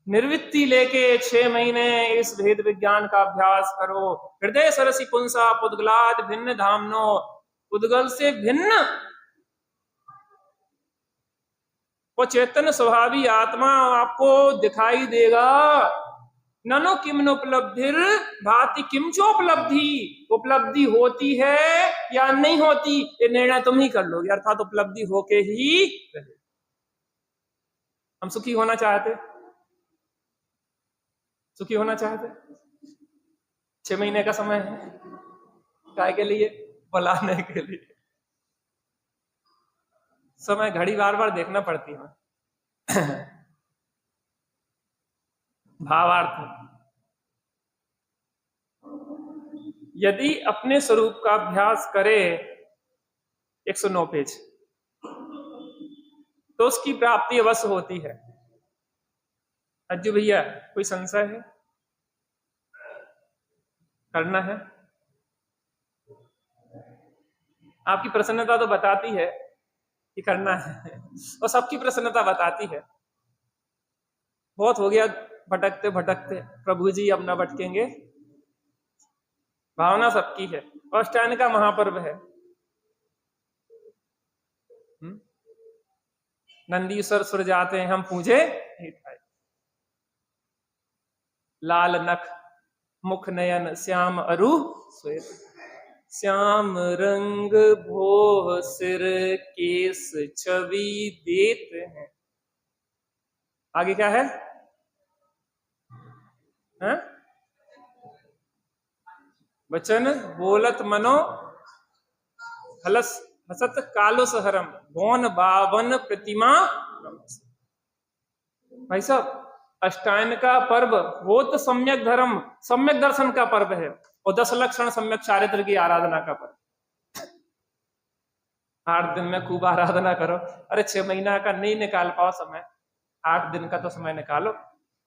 निर्वृत्ति लेके 6 महीने इस भेद विज्ञान का अभ्यास करो। हृदय सरसी पुंसा पुद्गलाद भिन्न धामनो, उद्गल से भिन्न वो चैतन्य स्वभावी आत्मा आपको दिखाई देगा। ननो किमनोपलब्धिर भाति किमचोपलब्धि, उपलब्धि होती है या नहीं होती ये निर्णय तुम ही कर लोगे, अर्थात उपलब्धि होके ही रहे। हम सुखी होना चाहते, सुखी होना चाहते, 6 महीने का समय है। काय के लिए? बुलाने के लिए। समय घड़ी बार बार देखना पड़ती है। भावार्थ, यदि अपने स्वरूप का अभ्यास करे 109 पेज, तो उसकी प्राप्ति अवश्य होती है। अज्जू भैया कोई संशय है? करना है? आपकी प्रसन्नता तो बताती है कि करना है, और सबकी प्रसन्नता बताती है। बहुत हो गया भटकते भटकते, प्रभु जी अब न भटकेंगे। भावना सबकी है, अष्टांग का महापर्व है। नंदीश्वर सुर जाते हैं हम पूजे नहीं पाए, लाल नख मुख नयन श्याम अरु श्वेत, श्याम रंग भोह सिर केस छवि देते हैं। आगे क्या है? हैं? वचन बोलत मनो हलस हसत कालो सहरम, भौन बावन प्रतिमा। भाई साहब, अष्टायन का पर्व वो तो सम्यक धर्म, सम्यक दर्शन का पर्व है, और 10 लक्षण सम्यक चारित्र की आराधना का पर्व। 8 दिन में खूब आराधना करो। अरे 6 महीना का नहीं निकाल पाओ समय, 8 दिन का तो समय निकालो।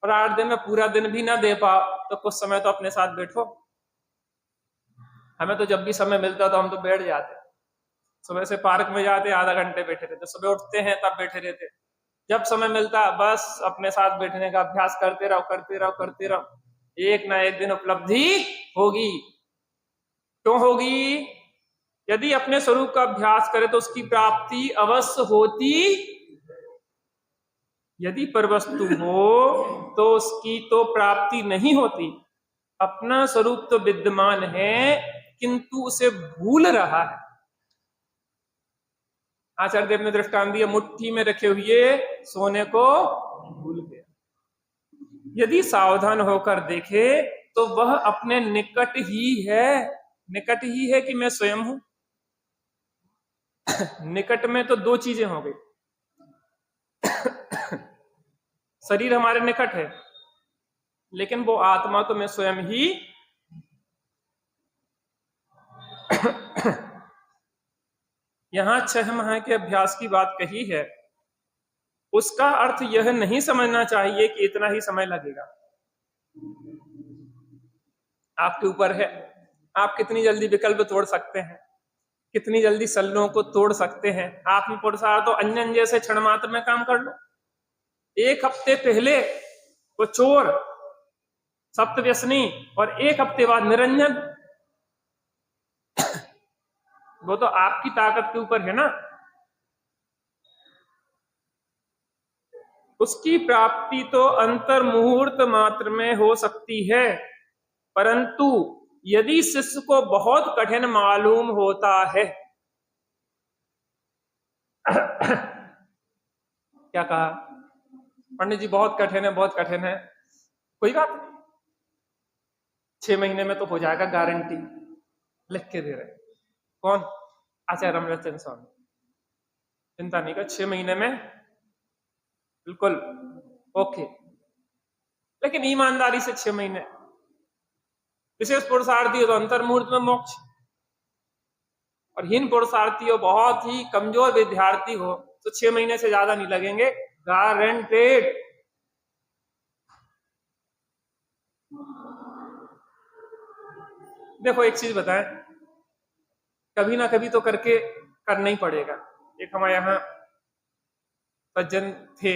और 8 दिन में पूरा दिन भी ना दे पाओ तो कुछ समय तो अपने साथ बैठो। हमें तो जब भी समय मिलता तो हम तो बैठ जाते, सुबह से पार्क में जाते, आधा घंटे बैठे रहते, सुबह उठते हैं तब बैठे रहते। जब समय मिलता बस अपने साथ बैठने का अभ्यास करते रहो, करते रहो, करते रहो। एक ना एक दिन उपलब्धि होगी। क्यों होगी? यदि अपने स्वरूप का अभ्यास करे तो उसकी प्राप्ति अवश्य होती। यदि परवस्तु हो तो उसकी तो प्राप्ति नहीं होती। अपना स्वरूप तो विद्यमान है, किंतु उसे भूल रहा है। आचार्य देव ने दृष्टांत दिया, मुट्ठी में रखे हुए सोने को भूल गया। यदि सावधान होकर देखे तो वह अपने निकट ही है कि मैं स्वयं हूं। निकट में तो दो चीजें हो गई, शरीर हमारे निकट है, लेकिन वो आत्मा तो मैं स्वयं ही। यहां 6 माह के अभ्यास की बात कही है, उसका अर्थ यह नहीं समझना चाहिए कि इतना ही समय लगेगा। आपके ऊपर है, आप कितनी जल्दी विकल्प तोड़ सकते हैं, कितनी जल्दी सल्लों को तोड़ सकते हैं। आत्म पुरुषार्थ तो अंजन जैसे क्षण मात्र में काम कर लो। 1 हफ्ते पहले वो चोर सप्तव्यसनी और 1 हफ्ते बाद निरंजन, वो तो आपकी ताकत के ऊपर है ना। उसकी प्राप्ति तो अंतर मुहूर्त मात्र में हो सकती है, परंतु यदि शिष्य को बहुत कठिन मालूम होता है क्या कहा पंडित जी, बहुत कठिन है, बहुत कठिन है। कोई बात नहीं, 6 महीने में तो हो जाएगा, गारंटी लिख के दे रहे। कौन? आचार्य रामचंद्र स्वामी। चिंता नहीं कर, 6 महीने में बिल्कुल ओके। लेकिन ईमानदारी से 6 महीने, विशेष पुरुषार्थी हो तो अंतर मुहूर्त में मोक्ष, और हीन पुरुषार्थी हो, बहुत ही कमजोर विद्यार्थी हो तो 6 महीने से ज्यादा नहीं लगेंगे, गारंटेड। देखो एक चीज बताएं, कभी ना कभी तो करके करना ही पड़ेगा। एक हमारे यहाँ सज्जन थे,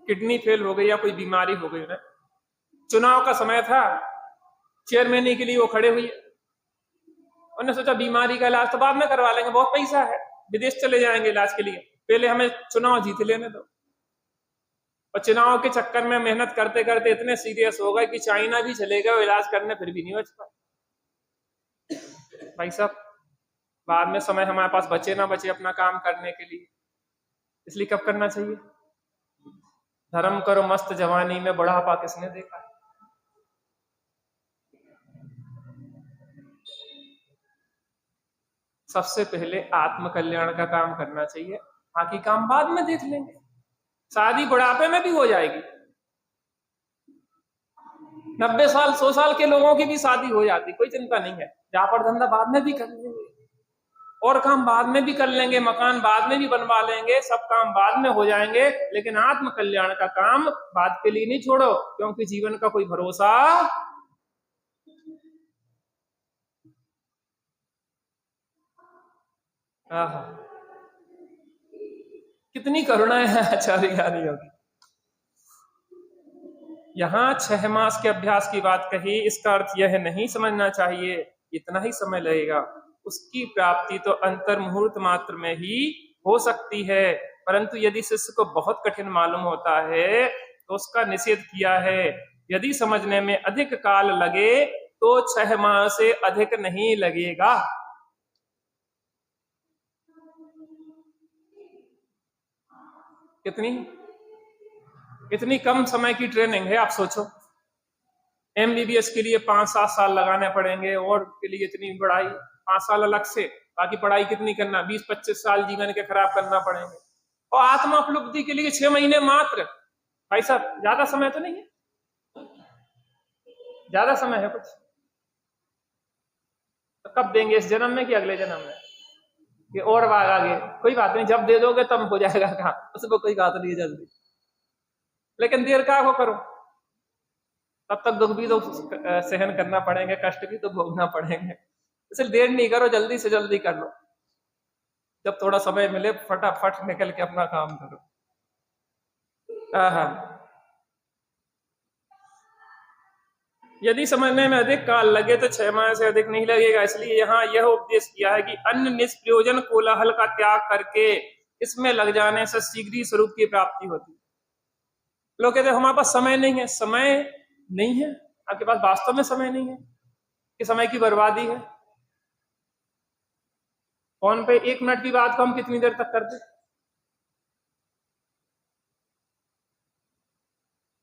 किडनी फेल हो गई या कोई बीमारी हो गई उन्हें, चुनाव का समय था, चेयरमैन के लिए वो खड़े हुए। उन्होंने सोचा बीमारी का इलाज तो बाद में करवा लेंगे, बहुत पैसा है, विदेश चले जाएंगे इलाज के लिए, पहले हमें चुनाव जीत लेने दो। और चुनाव के चक्कर में मेहनत करते करते इतने सीरियस हो गए कि चाइना भी चले गए इलाज करने, फिर भी नहीं बच पाए। भाई साहब, बाद में समय हमारे पास बचे ना बचे अपना काम करने के लिए, इसलिए कब करना चाहिए? धर्म करो मस्त जवानी में, बुढ़ापा किसने देखा? सबसे पहले आत्म कल्याण का काम करना चाहिए, बाकी काम बाद में देख लेंगे। शादी बुढ़ापे में भी हो जाएगी, 90 साल 100 साल के लोगों की भी शादी हो जाती, कोई चिंता नहीं है। व्यापार धंधा बाद में भी कर लेंगे, और काम बाद में भी कर लेंगे, मकान बाद में भी बनवा लेंगे, सब काम बाद में हो जाएंगे। लेकिन आत्म कल्याण का काम बाद के लिए नहीं छोड़ो, क्योंकि जीवन का कोई भरोसा। कितनी करुणा है आचार्य ज्ञानी होगी। यहां 6 मास के अभ्यास की बात कही, इसका अर्थ यह नहीं समझना चाहिए इतना ही समय लगेगा। उसकी प्राप्ति तो अंतर मुहूर्त मात्र में ही हो सकती है, परंतु यदि शिष्य को बहुत कठिन मालूम होता है तो उसका निषेध किया है। यदि समझने में अधिक काल लगे तो 6 माह से अधिक नहीं लगेगा। इतनी कम समय की ट्रेनिंग है, आप सोचो। MBBS के लिए 5-7 साल लगाने पड़ेंगे, और के लिए इतनी पढ़ाई 5 साल अलग से, बाकी पढ़ाई कितनी करना, 20-25 साल जीवन के खराब करना पड़ेंगे। और आत्मा उपलब्धि के लिए 6 महीने मात्र। भाई साहब, ज्यादा समय तो नहीं है, ज्यादा समय है कुछ? तो कब देंगे, इस जन्म में कि अगले जन्म में, कि और बार आगे? कोई बात नहीं, जब दे दोगे तब हो जाएगा काम, उसमें कोई बात नहीं है जल्दी। लेकिन देर का हो करो, तब तक दुख भी तो सहन करना पड़ेंगे, कष्ट भी तो भोगना पड़ेंगे। इसलिए देर नहीं करो, jल्दी से जल्दी कर लो। जब थोड़ा समय मिले फटाफट निकल के अपना काम करो। यदि समझने में अधिक काल लगे तो 6 माह से अधिक नहीं लगेगा। इसलिए यहाँ यह उपदेश किया है कि अन्य निष्प्रयोजन कोलाहल का त्याग करके इसमें लग जाने से शीघ्र ही स्वरूप की प्राप्ति होती है। लोग कहते हैं हमारे पास समय नहीं है। समय नहीं है, आपके पास वास्तव में समय नहीं है। कि समय की बर्बादी है। फोन पे 1 मिनट की बात को हम कितनी देर तक करते?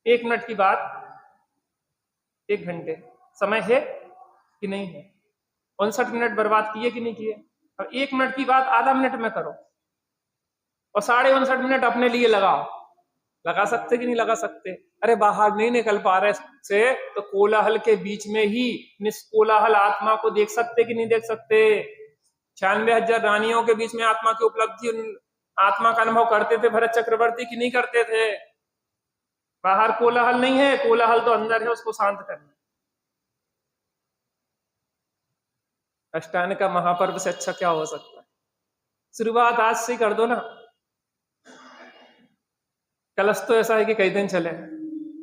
1 मिनट की बात 1 घंटे। समय है कि नहीं है? 59 मिनट बर्बाद किए कि नहीं किए? और 1 मिनट की बात आधा मिनट में करो और 59.5 मिनट अपने लिए लगाओ। लगा सकते कि नहीं लगा सकते? अरे बाहर नहीं निकल पा रहे से तो कोलाहल के बीच में ही निष्कोलाहल आत्मा को देख सकते कि नहीं देख सकते? 96,000 रानियों के बीच में आत्मा की उपलब्धि, आत्मा का अनुभव करते थे भरत चक्रवर्ती की नहीं करते थे? बाहर कोलाहल नहीं है, कोलाहल तो अंदर है, उसको शांत करना। अष्टांग का महापर्व से अच्छा क्या हो सकता है? शुरुआत आज से कर दो ना। कलश तो ऐसा है कि कई दिन चले।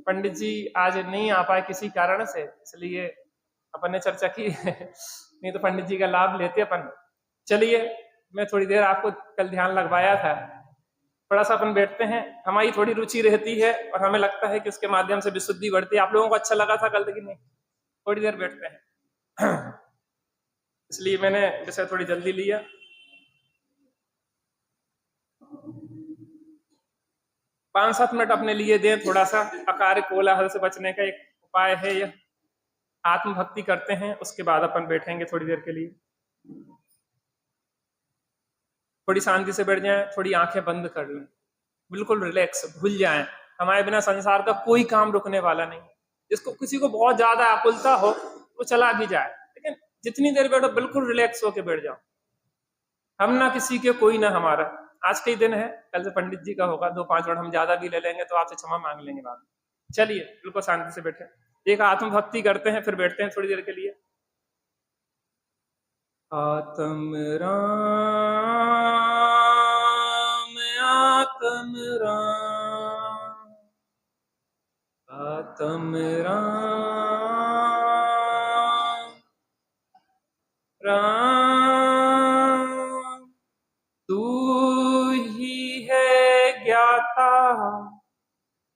पंडित जी आज नहीं आ पाए किसी कारण से, इसलिए अपन ने चर्चा की है। नहीं तो पंडित जी का लाभ लेते अपन। चलिए, मैं थोड़ी देर आपको कल ध्यान लगवाया था, थोड़ा सा अपन बैठते हैं। हमारी थोड़ी रुचि रहती है और हमें लगता है कि उसके माध्यम से विशुद्धि बढ़ती है। आप लोगों को अच्छा लगा था कल कि नहीं? थोड़ी देर बैठते हैं। इसलिए मैंने विषय थोड़ी जल्दी लिया। 5-7 मिनट अपने लिए दें। थोड़ा सा अकार्य कोलाहल से बचने का एक उपाय है यह। आत्मभक्ति करते हैं, उसके बाद अपन बैठेंगे थोड़ी देर के लिए। थोड़ी शांति से बैठ जाएं, थोड़ी आंखें बंद कर लें, बिल्कुल रिलैक्स, भूल जाएं। हमारे बिना संसार का कोई काम रुकने वाला नहीं। जिसको किसी को बहुत ज्यादा आकुलता हो वो चला भी जाए, लेकिन जितनी देर बैठो बिल्कुल रिलैक्स होके बैठ जाओ। हम ना किसी के, कोई ना हमारा। आज के ही दिन है, कल से पंडित जी का होगा। 2-5 मिनट हम ज्यादा भी ले लेंगे तो आपसे क्षमा मांग लेंगे बाद में। चलिए बिल्कुल शांति से बैठे, एक आत्मभक्ति करते हैं, फिर बैठते हैं थोड़ी देर के लिए। आत्म राम आत्म राम आत्म राम राम। तू ही है ज्ञाता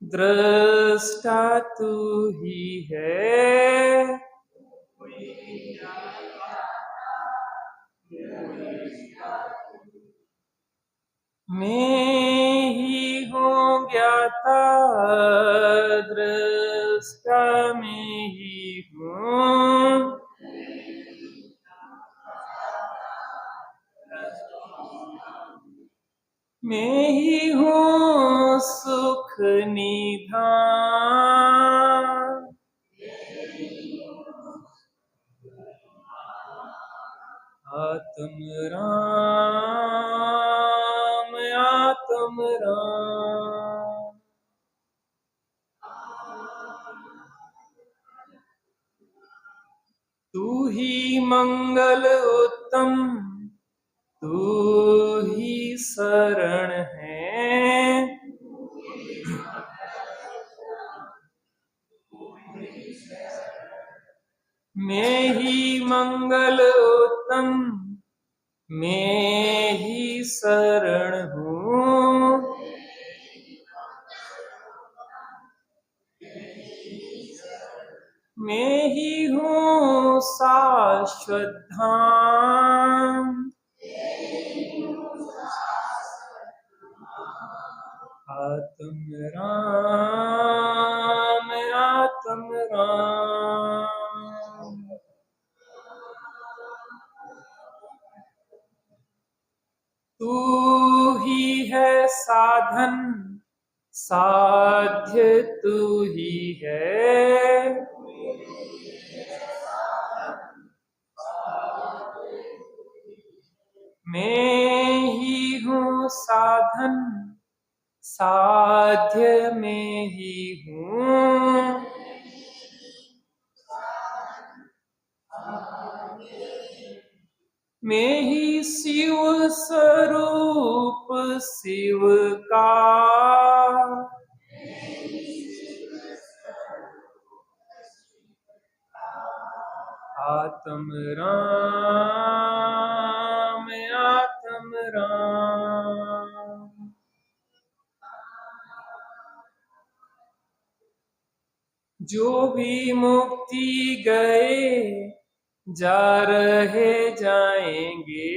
दृष्टा, तू ही है। मैं ही हूँ ज्ञाता दृष्टा, मैं ही हूँ। मैं ही हूँ सुख निधान। आत्म राम आत्म राम। तू ही मंगल उत्तम, तू ही शरण है। मैं ही मंगल उत्तम, मैं ही शरण हूँ। मैं ही हूँ शाश्वत धाम। आत्म राम आत्म राम। तू ही है साधन साध्य, तू ही है। मैं ही हूँ साधन साध्य, में ही हूँ। मैं ही शिव स्वरूप शिव का। आत्म राम आत्म राम। जो भी मुक्ति गए जा रहे जाएंगे,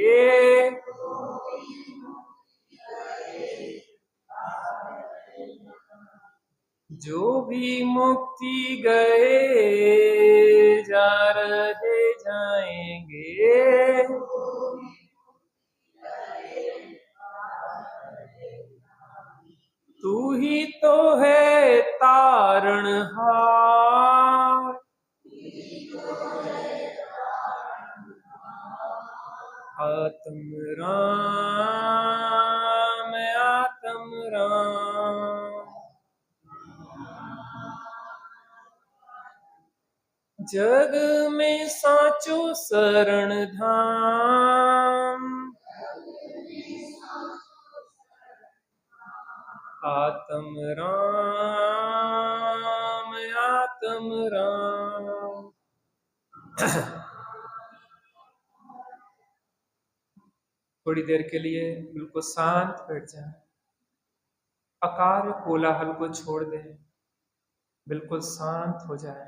जो भी मुक्ति गए जा रहे जाएंगे। तू ही तो है तारणहार, आत्म राम आत्म राम। जग में साचो शरण धाम, आत्म राम आत्म राम। थोड़ी देर के लिए बिल्कुल शांत बैठ जाए, अकार कोलाहल को छोड़ दे, बिल्कुल शांत हो जाए।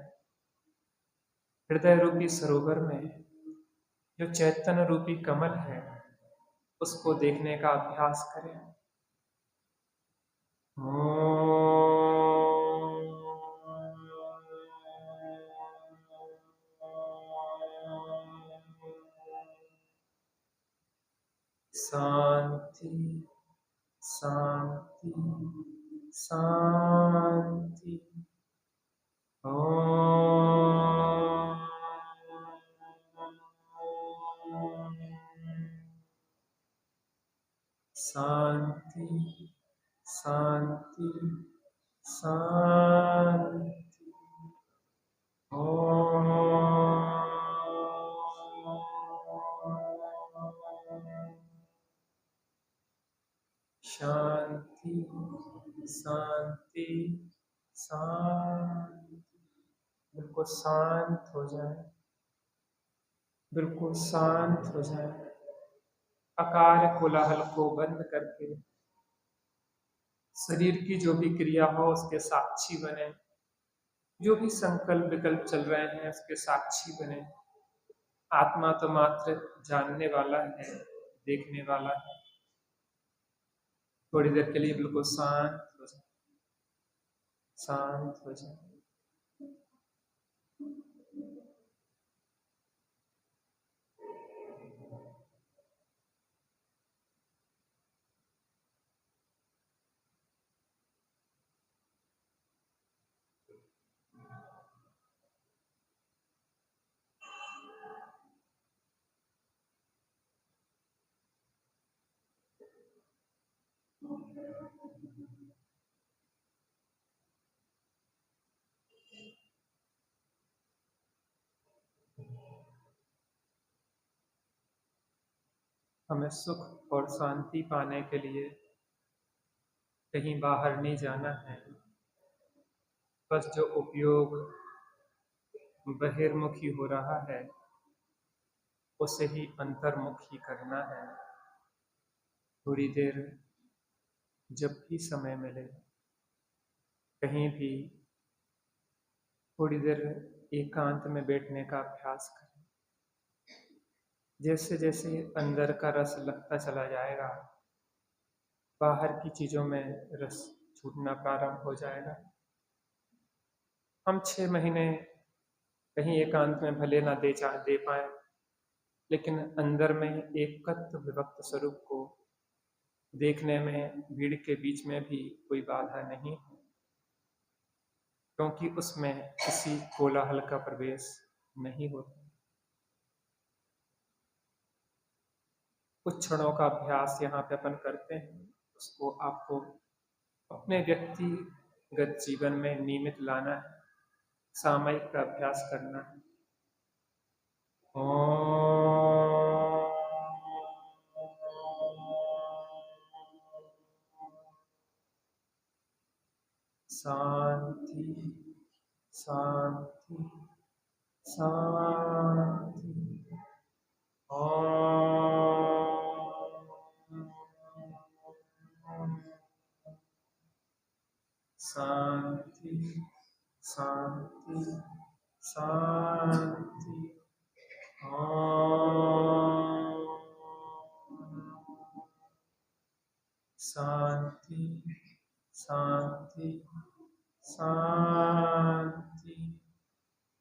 हृदय रूपी सरोवर में जो चैतन्य रूपी कमल है, उसको देखने का अभ्यास करें। शांति शांति शांति। शांति शांति शांति। शांति शांति शांति। बिल्कुल शांत हो जाए, बिल्कुल शांत हो जाए। अकार कोलाहल को बंद करके शरीर की जो भी क्रिया हो उसके साक्षी बने, जो भी संकल्प विकल्प चल रहे हैं उसके साक्षी बने। आत्मा तो मात्र जानने वाला है, देखने वाला है। थोड़ी देर के लिए बिल्कुल शांत हो जाए, शांत हो जाए। हमें सुख और शांति पाने के लिए कहीं बाहर नहीं जाना है, बस जो उपयोग बहिर्मुखी हो रहा है उसे ही अंतर्मुखी करना है। थोड़ी देर जब भी समय मिले, कहीं भी थोड़ी देर एकांत में बैठने का अभ्यास करें। जैसे जैसे अंदर का रस लगता चला जाएगा, बाहर की चीजों में रस छूटना प्रारंभ हो जाएगा। हम 6 महीने कहीं एकांत में भले ना दे पाए, लेकिन अंदर में एकत्व विभक्त स्वरूप को देखने में भीड़ के बीच में भी कोई बाधा नहीं है, क्योंकि उसमें किसी कोलाहल का प्रवेश नहीं होता। कुछ क्षणों का अभ्यास यहाँ पे अपन करते हैं, उसको आपको अपने व्यक्तिगत जीवन में नियमित लाना है, सामयिक का अभ्यास करना है। शांति शांति शांति। शांति शांति शांति। शांति शांति शांति।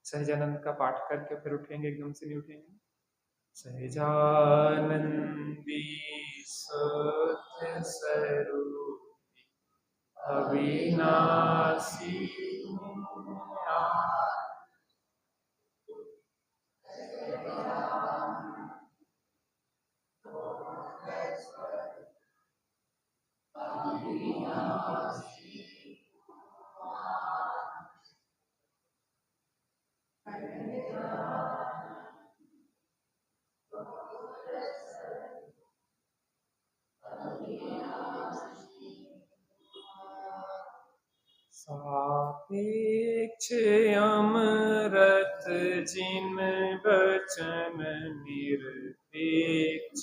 सहजानंद का पाठ करके फिर उठेंगे, एकदम से नहीं उठेंगे। सहजानंदी सत्य स्वरूपी अविनाशी सापेक्ष अमृत जिन बचन निरपेक्ष